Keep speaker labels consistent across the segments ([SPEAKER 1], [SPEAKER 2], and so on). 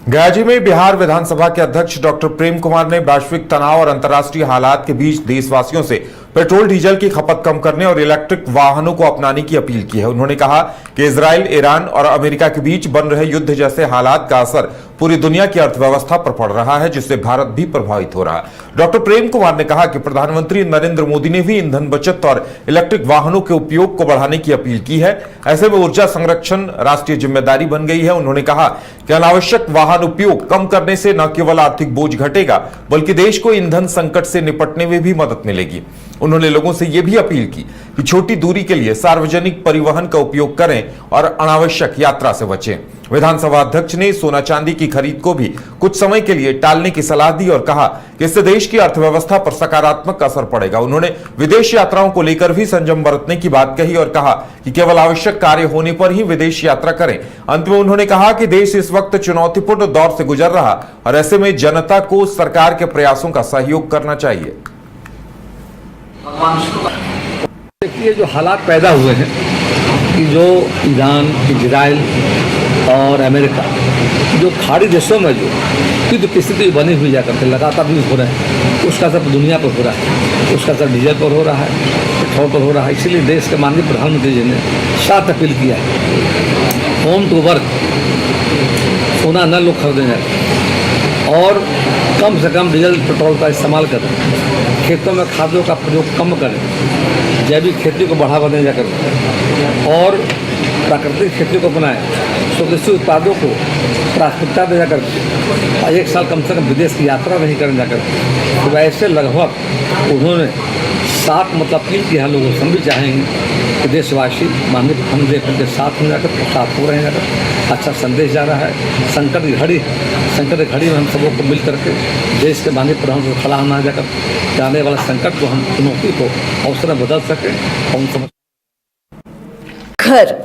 [SPEAKER 1] गाजी में बिहार विधानसभा के अध्यक्ष डॉक्टर प्रेम कुमार ने वैश्विक तनाव और अंतर्राष्ट्रीय हालात के बीच देशवासियों से पेट्रोल डीजल की खपत कम करने और इलेक्ट्रिक वाहनों को अपनाने की अपील की है। उन्होंने कहा कि इजराइल, ईरान और अमेरिका के बीच बन रहे युद्ध जैसे हालात का असर पूरी दुनिया की अर्थव्यवस्था पर पड़ रहा है, जिससे भारत भी प्रभावित हो रहा है। डॉक्टर प्रेम कुमार ने कहा कि प्रधानमंत्री नरेंद्र मोदी ने भी ईंधन बचत और इलेक्ट्रिक वाहनों के उपयोग को बढ़ाने की अपील की है। ऐसे में ऊर्जा संरक्षण राष्ट्रीय जिम्मेदारी बन गई है। उन्होंने कहा कि अनावश्यक वाहन उपयोग कम करने से न केवल आर्थिक बोझ घटेगा, बल्कि देश को ईंधन संकट से निपटने में भी मदद मिलेगी। उन्होंने लोगों से यह भी अपील की कि छोटी दूरी के लिए सार्वजनिक परिवहन का उपयोग करें और अनावश्यक यात्रा से बचें। विधानसभा अध्यक्ष ने सोना चांदी की खरीद को भी कुछ समय के लिए टालने की सलाह दी और कहा कि इससे देश की अर्थव्यवस्था पर सकारात्मक असर पड़ेगा। उन्होंने विदेश यात्राओं को लेकर भी संयम बरतने की बात कही और कहा कि केवल आवश्यक कार्य होने पर ही विदेश यात्रा करें। अंत में उन्होंने कहा कि देश इस वक्त चुनौतीपूर्ण दौर से गुजर रहा और ऐसे में जनता को सरकार के प्रयासों का सहयोग करना चाहिए।
[SPEAKER 2] देखिए, जो हालात पैदा हुए हैं कि जो ईरान, इजराइल और अमेरिका, जो खाड़ी देशों में जो युद्ध की स्थिति बनी हुई जाकर के लगातार युद्ध हो रहे हैं, उसका असर दुनिया पर हो रहा है, उसका असर डीजल पर हो रहा है, पेट्रोल पर हो रहा है। इसीलिए देश के माननीय प्रधानमंत्री जी ने साथ अपील किया है, होम टू वर्क, सोना न लोग खरीदने जाए और कम से कम डीजल पेट्रोल का इस्तेमाल करें, खेतों में खादों का प्रयोग कम करें, जैविक खेती को बढ़ावा देने जाकर और प्राकृतिक खेती को अपनाएं, स्वदेशी उत्पादों को प्राथमिकता दे जाकर एक साल कम से कम विदेश की यात्रा नहीं करने जाकर। तो वैसे लगभग उन्होंने 7 अपील की है लोगों से। हम भी चाहेंगे कि देशवासी माननीय प्रधानमंत्री के साथ हो जाकर, साथ हो रहे जाकर अच्छा संदेश जा रहा है। संकट की घड़ी में हम सबों को मिल करके देश के माननीय प्रधानमंत्री को खड़ा होना जाकर जाने वाला संकट को हम चुनौती को अवसर में बदल सके।
[SPEAKER 3] घर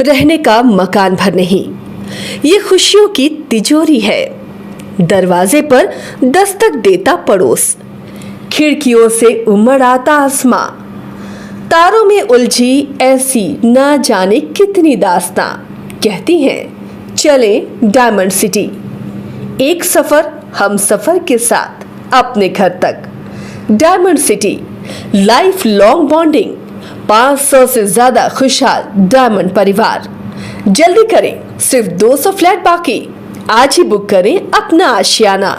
[SPEAKER 3] रहने का मकान भर नहीं, ये खुशियों की तिजोरी है। दरवाजे पर दस्तक देता पड़ोस, खिड़कियों से उमड़ आता आसमां, तारों में उलझी ऐसी ना जाने कितनी दास्तां। कहती हैं चले डायमंड सिटी, एक सफर हम सफर के साथ अपने घर तक। Diamond city, life long bonding, 500 से ज्यादा खुशहाल डायमंड परिवार। जल्दी करें, सिर्फ 200 फ्लैट बाकी। आज ही बुक करें अपना आशियाना।